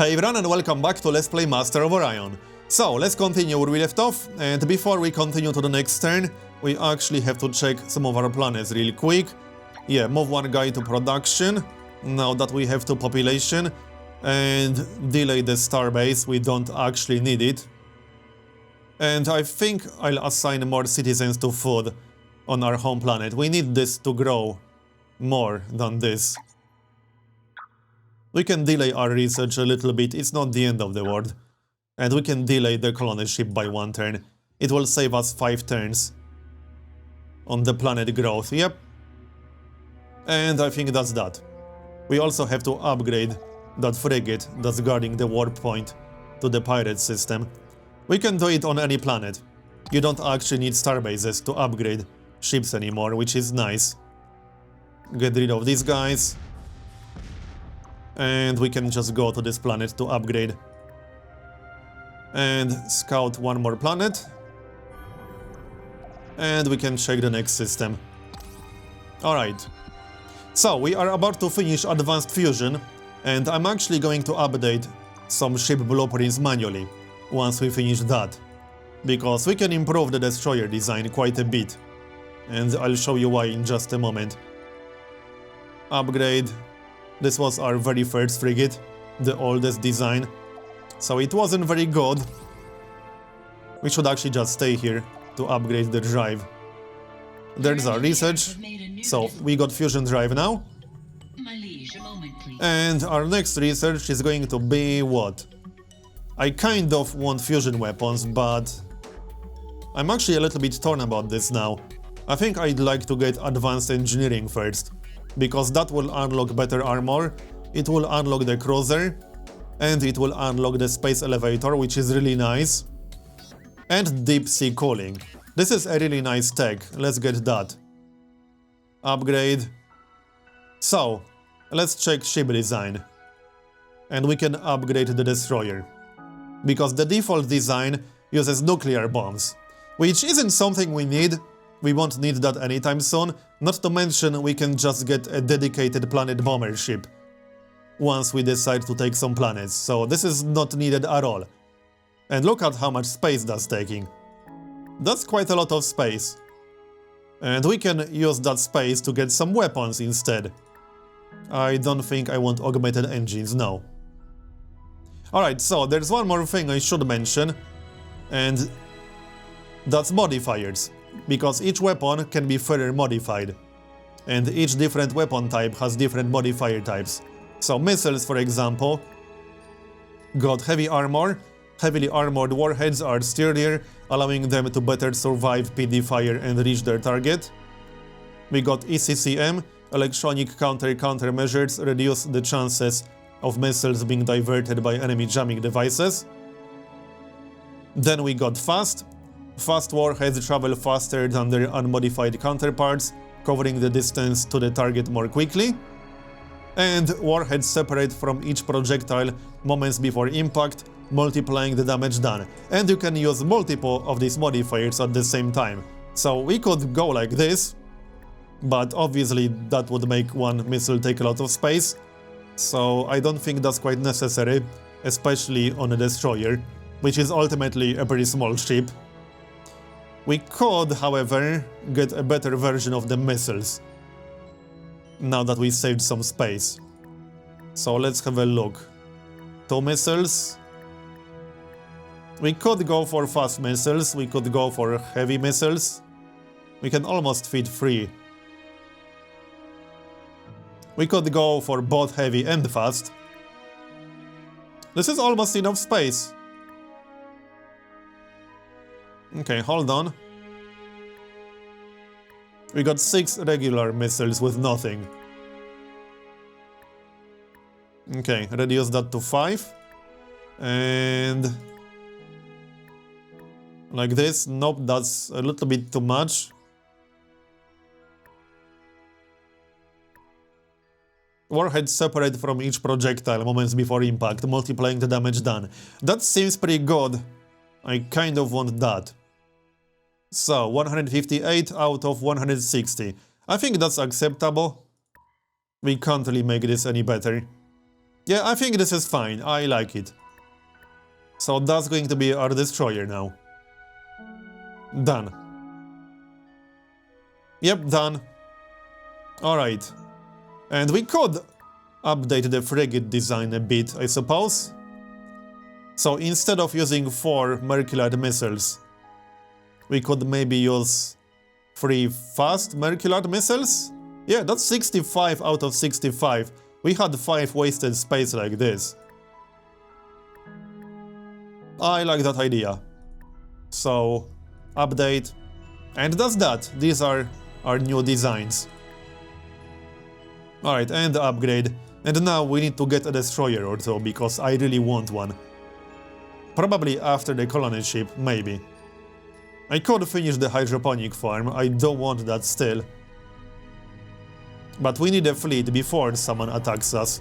Hey everyone and welcome back to Let's Play Master of Orion. So, let's continue where we left off, and before we continue to the next turn, we actually have to check some of our planets real quick. Yeah, move one guy to production, now that we have 2 population, and delay the starbase, we don't actually need it. And I think I'll assign more citizens to food on our home planet. We need this to grow more than this. We can delay our research a little bit, it's not the end of the world. And we can delay the colony ship by 1 turn. It will save us 5 turns on the planet growth, yep. And I think that's that. We also have to upgrade that frigate that's guarding the warp point to the pirate system. We can do it on any planet. You don't actually need starbases to upgrade ships anymore, which is nice. Get rid of these guys. And we can just go to this planet to upgrade. And scout one more planet. And we can check the next system. Alright. So, we are about to finish Advanced Fusion, and I'm actually going to update some ship blueprints manually once we finish that. Because we can improve the destroyer design quite a bit. And I'll show you why in just a moment. Upgrade. This was our very first frigate, the oldest design, so it wasn't very good. We should actually just stay here to upgrade the drive. There's our research, so we got fusion drive now. And our next research is going to be what? I kind of want fusion weapons, but I'm actually a little bit torn about this now. I think I'd like to get advanced engineering first, because that will unlock better armor, it will unlock the cruiser, and it will unlock the space elevator, which is really nice. And deep sea cooling. This is a really nice tech, let's get that. Upgrade. So, let's check ship design. And we can upgrade the destroyer. Because the default design uses nuclear bombs, which isn't something we need. We won't need that anytime soon, not to mention we can just get a dedicated planet bomber ship once we decide to take some planets, so this is not needed at all. And look at how much space that's taking. That's quite a lot of space. And we can use that space to get some weapons instead. I don't think I want augmented engines, no. Alright, so there's one more thing I should mention, and that's modifiers. Because each weapon can be further modified, and each different weapon type has different modifier types. So missiles, for example, got heavy armor. Heavily armored warheads are sturdier, allowing them to better survive PD fire and reach their target. We got ECCM, electronic countermeasures reduce the chances of missiles being diverted by enemy jamming devices. Then we got fast. Fast warheads travel faster than their unmodified counterparts, covering the distance to the target more quickly. And warheads separate from each projectile moments before impact, multiplying the damage done. And you can use multiple of these modifiers at the same time. So we could go like this, but obviously that would make one missile take a lot of space. So I don't think that's quite necessary, especially on a destroyer, which is ultimately a pretty small ship. We could, however, get a better version of the missiles, now that we saved some space. So let's have a look. 2 missiles. We could go for fast missiles, we could go for heavy missiles. We can almost fit 3. We could go for both heavy and fast. This is almost enough space. Okay, hold on. We got 6 regular missiles with nothing. Okay, reduce that to 5. And like this. Nope, that's a little bit too much. Warheads separate from each projectile moments before impact, multiplying the damage done. That seems pretty good. I kind of want that. So, 158 out of 160. I think that's acceptable. We can't really make this any better. Yeah, I think this is fine. I like it. So that's going to be our destroyer now. Done. Yep, done. Alright. And we could update the frigate design a bit, I suppose. So instead of using 4 Mercilite missiles, we could maybe use 3 fast Mercilite missiles? Yeah, that's 65 out of 65. We had 5 wasted space like this. I like that idea. So, update. And that's that. These are our new designs. Alright, and upgrade. And now we need to get a destroyer or so, because I really want one. Probably after the colony ship, maybe. I could finish the hydroponic farm, I don't want that still. But we need a fleet before someone attacks us.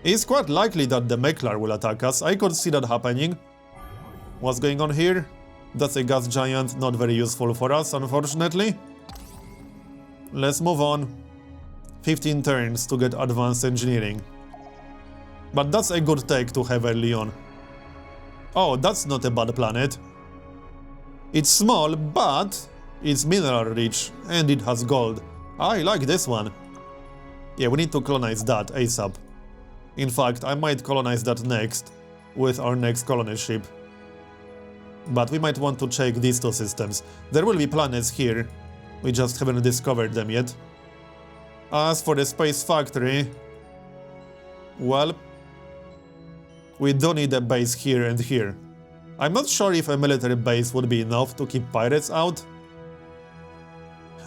It's quite likely that the Meklar will attack us, I could see that happening. What's going on here? That's a gas giant, not very useful for us, unfortunately. Let's move on. 15 turns to get advanced engineering. But that's a good tech to have early on. Oh, that's not a bad planet. It's small, but it's mineral rich, and it has gold. I like this one. Yeah, we need to colonize that ASAP. In fact, I might colonize that next, with our next colony ship. But we might want to check these 2 systems. There will be planets here, we just haven't discovered them yet. As for the space factory, well, we don't need a base here and here. I'm not sure if a military base would be enough to keep pirates out.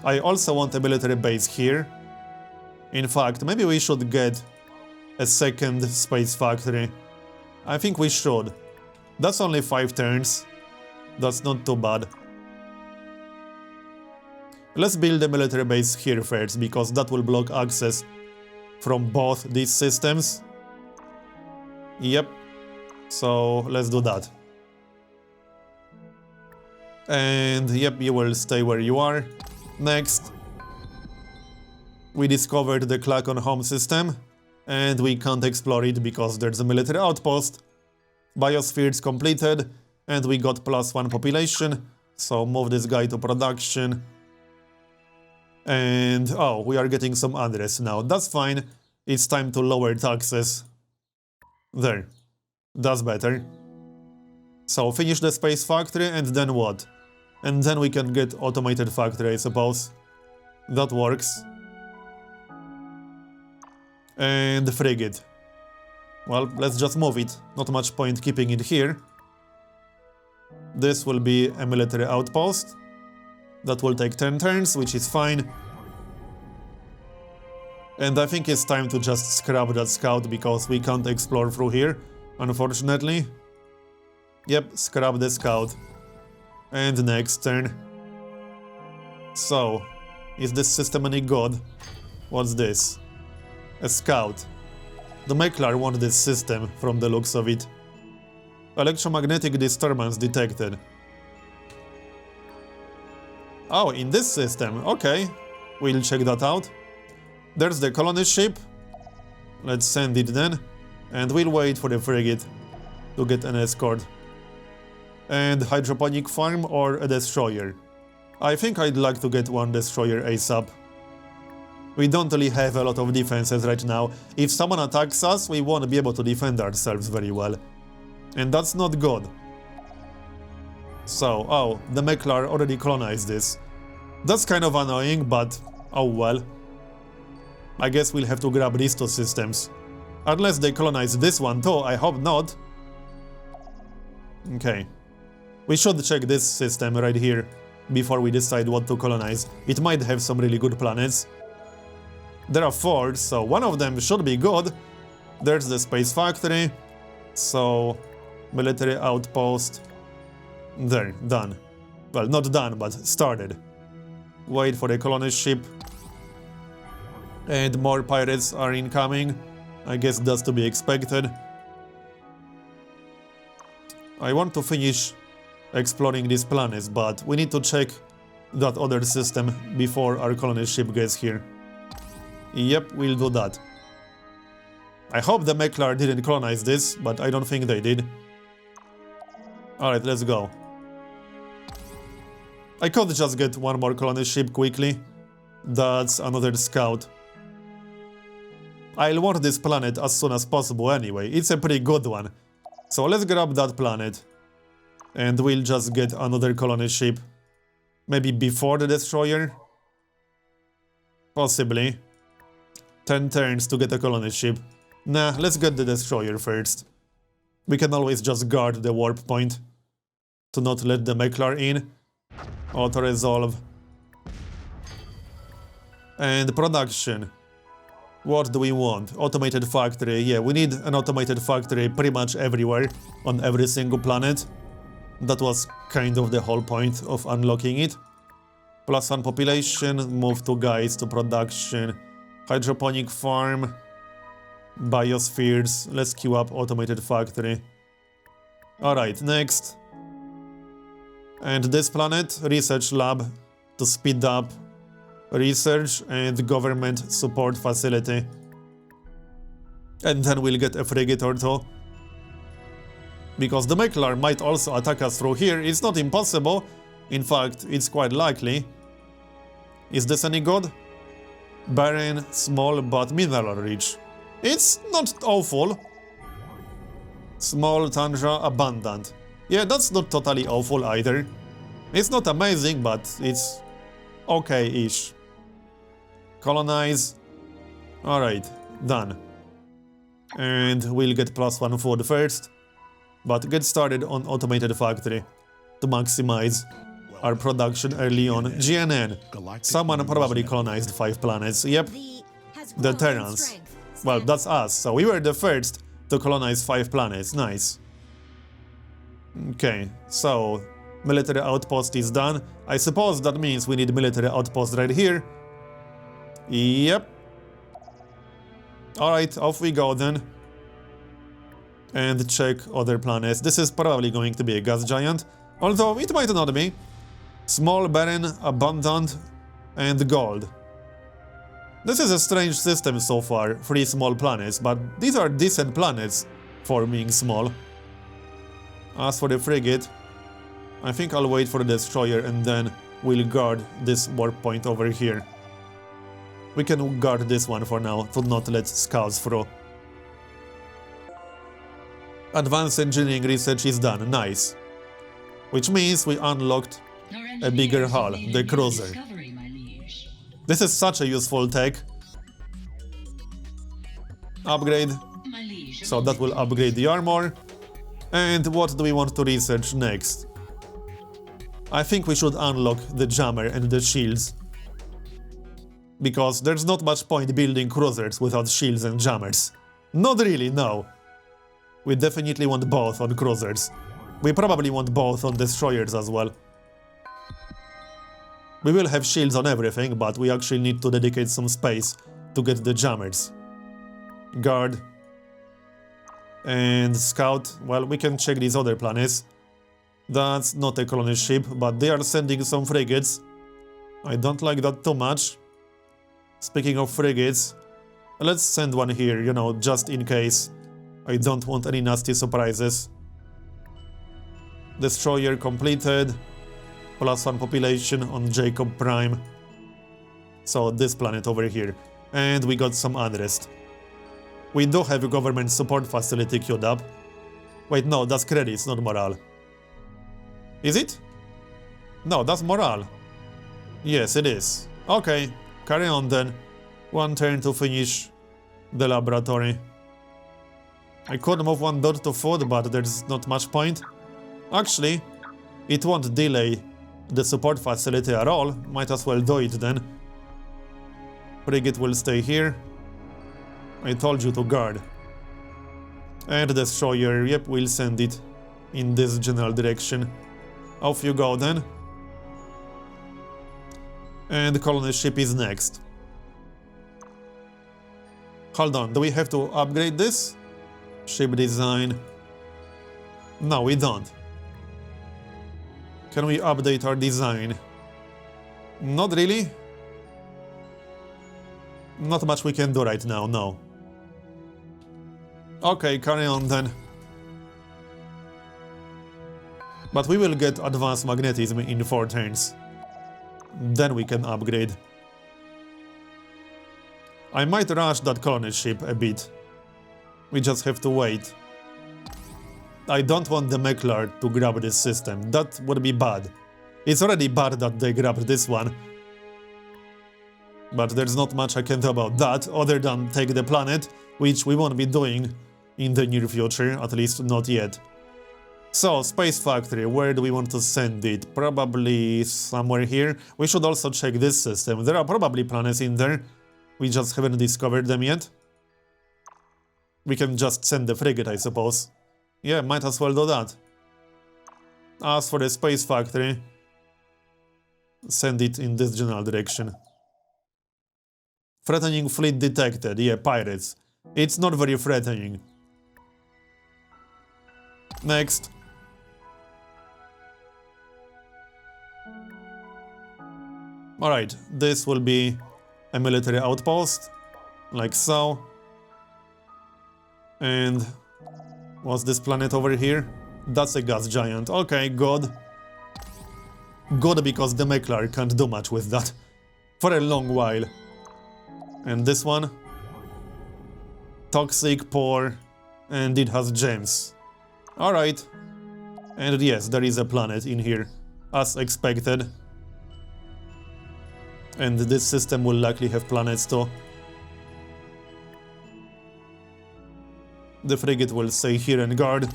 I also want a military base here. In fact, maybe we should get a second space factory. I think we should. That's only 5 turns. That's not too bad. Let's build a military base here first, because that will block access from both these systems. Yep. So let's do that. And yep, you will stay where you are. Next. We discovered the Klakon home system, and we can't explore it because there's a military outpost. Biospheres completed, and we got +1 population, so move this guy to production. And oh, we are getting some unrest now, that's fine. It's time to lower taxes. There. That's better. So finish the space factory, and then what? And then we can get automated factory, I suppose. That works. And the frigate. Well, let's just move it. Not much point keeping it here. This will be a military outpost. That will take 10 turns, which is fine. And I think it's time to just scrap that scout, because we can't explore through here, unfortunately. Yep, scrap the scout. And next turn. So, is this system any good? What's this? A scout. The Meklar want this system, from the looks of it. Electromagnetic disturbance detected. Oh, in this system, okay. We'll check that out. There's the colony ship. Let's send it then. And we'll wait for the frigate to get an escort. And hydroponic farm or a destroyer. I think I'd like to get one destroyer ASAP. We don't really have a lot of defenses right now. If someone attacks us, we won't be able to defend ourselves very well. And that's not good. So, oh, the Meklar already colonized this. That's kind of annoying, but oh well. I guess we'll have to grab these 2 systems. Unless they colonize this one too, I hope not. Okay. We should check this system right here before we decide what to colonize. It might have some really good planets. There are 4, so one of them should be good. There's the space factory. So, military outpost. There, done. Well, not done, but started. Wait for the colony ship. And more pirates are incoming. I guess that's to be expected. I want to finish exploring these planets, but we need to check that other system before our colony ship gets here. Yep, we'll do that. I hope the Meklar didn't colonize this, but I don't think they did. Alright, let's go. I could just get one more colony ship quickly. That's another scout. I'll want this planet as soon as possible anyway. It's a pretty good one. So let's grab that planet. And we'll just get another colony ship. Maybe before the destroyer? Possibly. 10 turns to get a colony ship. Nah, let's get the destroyer first. We can always just guard the warp point to not let the Meklar in. Auto-resolve. And production. What do we want? Automated factory. Yeah, we need an automated factory pretty much everywhere, on every single planet. That was kind of the whole point of unlocking it. +1 population, move 2 guys to production. Hydroponic farm. Biospheres. Let's queue up automated factory. Alright, next. And this planet, research lab to speed up research and government support facility. And then we'll get a frigate or two. Because the Meklar might also attack us through here. It's not impossible. In fact, it's quite likely. Is this any good? Barren, small but mineral rich. It's not awful. Small, tundra, abundant. Yeah, that's not totally awful either. It's not amazing, but it's okay-ish. Colonize. Alright, done. And we'll get +1 food first. But get started on automated factory to maximize our production early on. GNN. Someone probably colonized 5 planets. Yep. The Terrans. Well, that's us. So we were the first to colonize 5 planets. Nice. Okay, so military outpost is done. I suppose that means we need military outpost right here. Yep. Alright, off we go then. And check other planets. This is probably going to be a gas giant, although it might not be. Small, barren, abundant, and gold. This is a strange system so far, 3 small planets, but these are decent planets for being small. As for the frigate, I think I'll wait for the destroyer and then we'll guard this warp point over here. We can guard this one for now, to not let scouts through. Advanced engineering research is done, nice. Which means we unlocked a bigger hull, the cruiser. This is such a useful tech. Upgrade. So that will upgrade the armor. And what do we want to research next? I think we should unlock the jammer and the shields. Because there's not much point building cruisers without shields and jammers. Not really, no. We definitely want both on cruisers. We probably want both on destroyers as well. We will have shields on everything, but we actually need to dedicate some space to get the jammers. Guard. And scout. Well, we can check these other planets. That's not a colony ship, but they are sending some frigates. I don't like that too much. Speaking of frigates, let's send one here, you know, just in case. I don't want any nasty surprises. Destroyer completed. +1 population on Jacob Prime. So this planet over here. And we got some unrest. We do have a government support facility queued up. Wait, no, that's credits, not morale. Is it? No, that's morale. Yes, it is. Okay, carry on then. 1 turn to finish the laboratory. I could move 1 dot to food, but there's not much point. Actually, it won't delay the support facility at all. Might as well do it then. Frigate will stay here. I told you to guard. And destroyer, yep, we'll send it in this general direction. Off you go then. And the colony ship is next. Hold on, do we have to upgrade this? Ship design. No, we don't. Can we update our design? Not really. Not much we can do right now, no. Okay, carry on then. But we will get advanced magnetism in 4 turns. Then we can upgrade. I might rush that colony ship a bit. We just have to wait. I don't want the Meklar to grab this system. That would be bad. It's already bad that they grabbed this one. But there's not much I can do about that, other than take the planet, which we won't be doing in the near future, at least not yet. So, Space Factory, where do we want to send it? Probably somewhere here. We should also check this system. There are probably planets in there. We just haven't discovered them yet. We can just send the frigate, I suppose. Yeah, might as well do that. As for the Space Factory, send it in this general direction. Threatening fleet detected. Yeah, pirates. It's not very threatening. Next. Alright, this will be a military outpost, like so. And what's this planet over here? That's a gas giant. Okay, good. Good, because the Meklar can't do much with that for a long while. And this one? Toxic, poor, and it has gems. Alright. And yes, there is a planet in here, as expected. And this system will likely have planets too. The frigate will stay here and guard.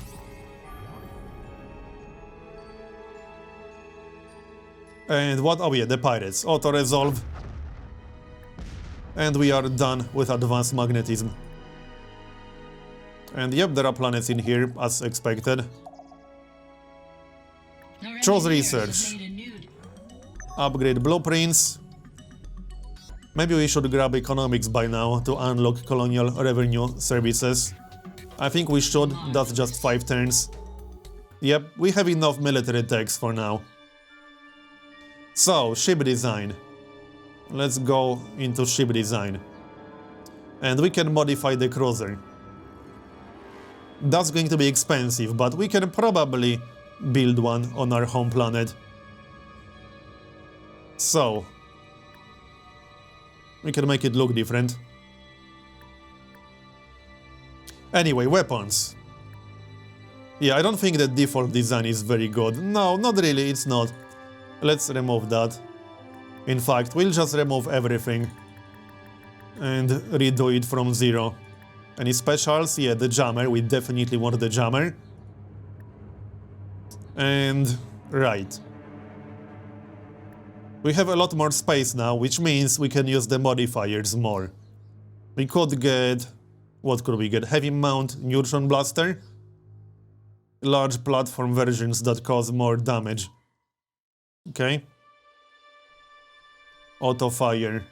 And what? Oh yeah, the pirates. Auto-resolve. And we are done with advanced magnetism. And yep, there are planets in here, as expected. Choose research. Upgrade blueprints. Maybe we should grab economics by now to unlock colonial revenue services. I think we should, that's just 5 turns. Yep, we have enough military techs for now. So, ship design. Let's go into ship design. And we can modify the cruiser. That's going to be expensive, but we can probably build one on our home planet. So, we can make it look different. Anyway, weapons. Yeah, I don't think the default design is very good. No, not really, it's not. Let's remove that. In fact, we'll just remove everything and redo it from 0. Any specials? Yeah, the jammer. We definitely want the jammer. And right. We have a lot more space now, which means we can use the modifiers more. We could get... What could we get? Heavy mount neutron blaster. Large platform versions that cause more damage. Okay. Auto fire.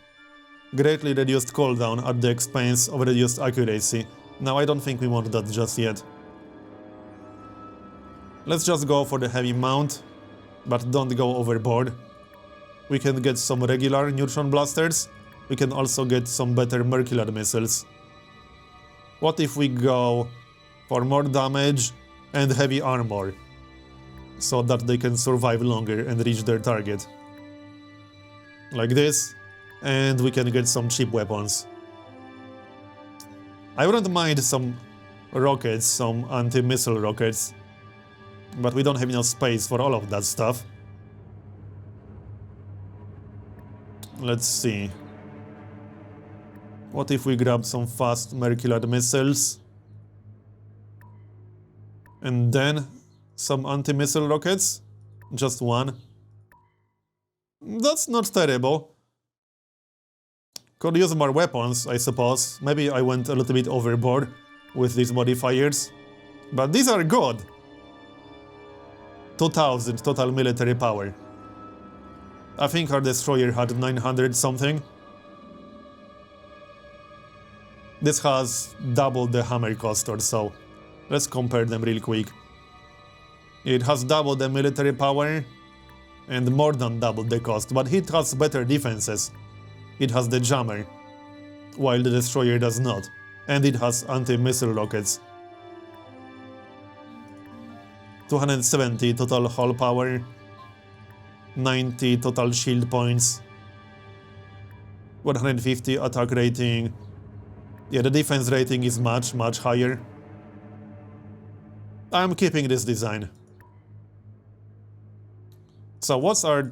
Greatly reduced cooldown at the expense of reduced accuracy. Now I don't think we want that just yet. Let's just go for the heavy mount, but don't go overboard. We can get some regular neutron blasters. We can also get some better Mercilad missiles. What if we go for more damage and heavy armor, so that they can survive longer and reach their target? Like this, and we can get some cheap weapons. I wouldn't mind some rockets, some anti-missile rockets, but we don't have enough space for all of that stuff. Let's see. What if we grab some fast Mercilad missiles? And then some anti-missile rockets? Just one. That's not terrible. Could use more weapons, I suppose. Maybe I went a little bit overboard with these modifiers. But these are good. 2000 total military power. I think our destroyer had 900 something. This has double the hammer cost or so. Let's compare them real quick. It has double the military power and more than double the cost, but it has better defenses. It has the jammer, while the destroyer does not. And it has anti-missile rockets. 270 total hull power, 90 total shield points, 150 attack rating. Yeah, the defense rating is much higher. I'm keeping this design. So what's our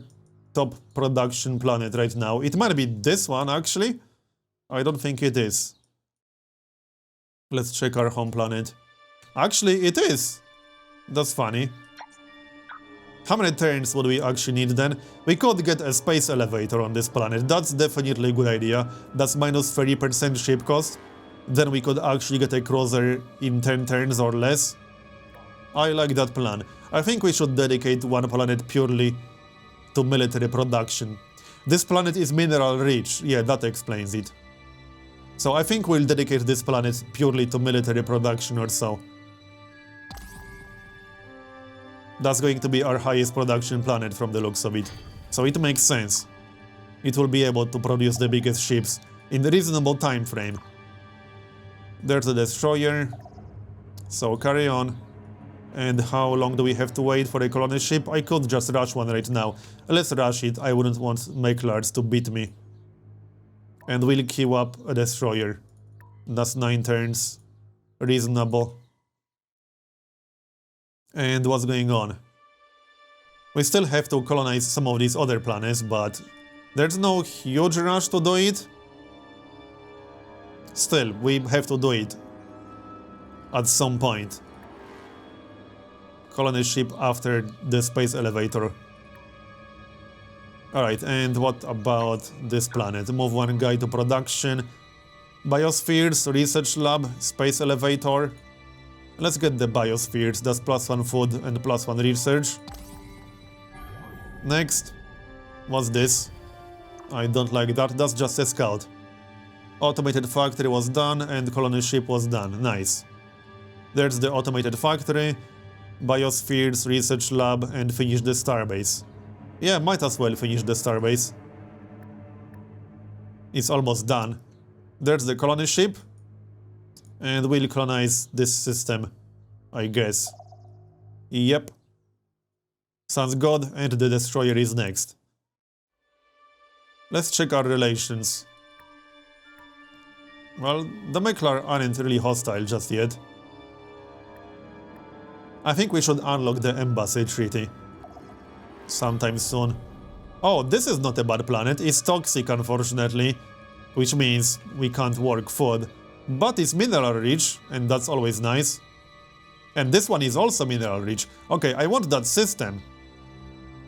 top production planet right now? It might be this one, actually. I don't think it is. Let's check our home planet. Actually, it is. That's funny. How many turns would we actually need then? We could get a space elevator on this planet. That's definitely a good idea. That's minus 30% ship cost. Then we could actually get a cruiser in 10 turns or less. I like that plan. I think we should dedicate one planet purely to military production. This planet is mineral rich. Yeah, that explains it. So I think we'll dedicate this planet purely to military production or so. That's going to be our highest production planet from the looks of it. So it makes sense. It will be able to produce the biggest ships in a reasonable time frame. There's a destroyer. So carry on. And how long do we have to wait for a colony ship? I could just rush one right now. Let's rush it. I wouldn't want Makellards to beat me. And we'll queue up a destroyer. That's 9 turns. Reasonable. And what's going on? We still have to colonize some of these other planets, but there's no huge rush to do it. Still, we have to do it at some point. Colony ship after the space elevator. Alright, and what about this planet? Move one guy to production. Biospheres, research lab, space elevator. Let's get the biospheres. That's +1 food and +1 research. Next. What's this? I don't like that. That's just a scout. Automated factory was done and colony ship was done. Nice. There's the automated factory. Biospheres, research lab, and finish the starbase. Yeah, might as well finish the starbase. It's almost done. There's the colony ship. And we'll colonize this system, I guess. Yep. Sounds good, and the destroyer is next. Let's check our relations. Well, the Meklar aren't really hostile just yet. I think we should unlock the embassy treaty sometime soon. Oh, this is not a bad planet. It's toxic, unfortunately, which means we can't work food. But it's mineral rich, and that's always nice. And this one is also mineral rich. Okay, I want that system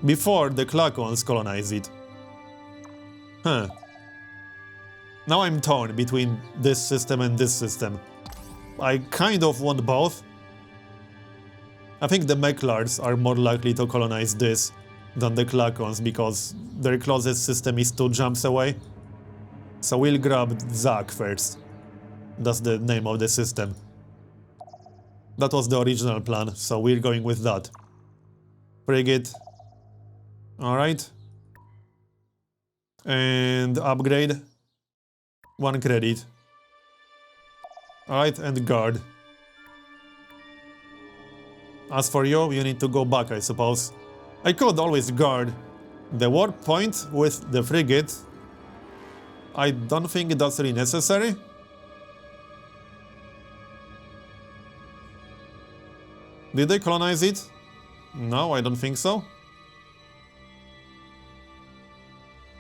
before the Klakons colonize it. Huh. Now I'm torn between this system and this system. I kind of want both. I think the Meklards are more likely to colonize this than the Klakons because their closest system is 2 jumps away. So we'll grab Zak first. That's the name of the system. That was the original plan, so we're going with that. Frigate. Alright. And upgrade. 1 credit. Alright, and guard. As for you, you need to go back, I suppose. I could always guard the warp point with the frigate. I don't think that's really necessary. Did they colonize it? No, I don't think so.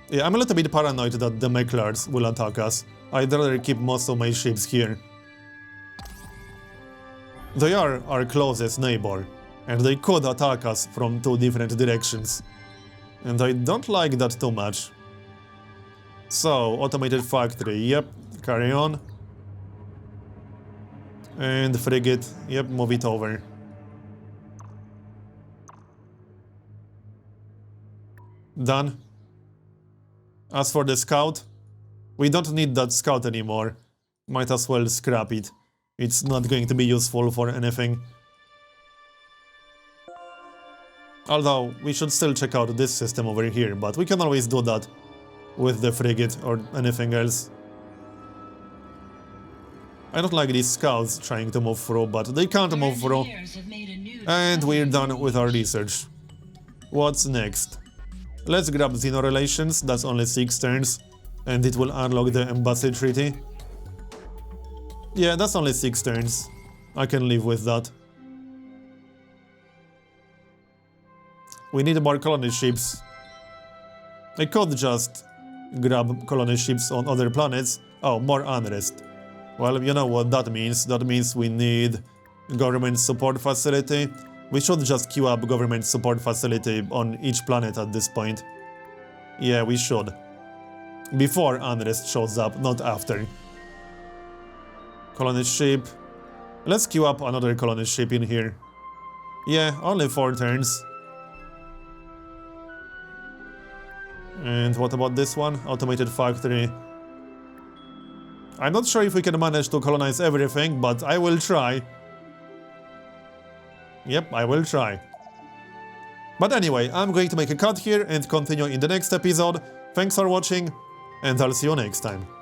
Yeah, I'm a little bit paranoid that the Meklards will attack us. I'd rather keep most of my ships here. They are our closest neighbor, and they could attack us from 2 different directions. And I don't like that too much. So, automated factory, yep, carry on. And frigate, yep, move it over. Done. As for the scout, we don't need that scout anymore. Might as well scrap it. It's not going to be useful for anything. Although, we should still check out this system over here, but we can always do that with the frigate or anything else. I don't like these scouts trying to move through, but they can't move through. And we're done with our research. What's next? Let's grab Xeno Relations, that's only 6 turns, and it will unlock the Embassy Treaty. Yeah, that's only 6 turns. I can live with that. We need more colony ships. I could just grab colony ships on other planets. Oh, more unrest. Well, you know what that means. That means we need government support facility. We should just queue up government support facility on each planet at this point. Yeah, we should. Before unrest shows up, not after. Colony ship. Let's queue up another colony ship in here. Yeah, only 4 turns. And what about this one? Automated factory. I'm not sure if we can manage to colonize everything, but I will try. Yep, I will try. But anyway, I'm going to make a cut here and continue in the next episode. Thanks for watching, and I'll see you next time.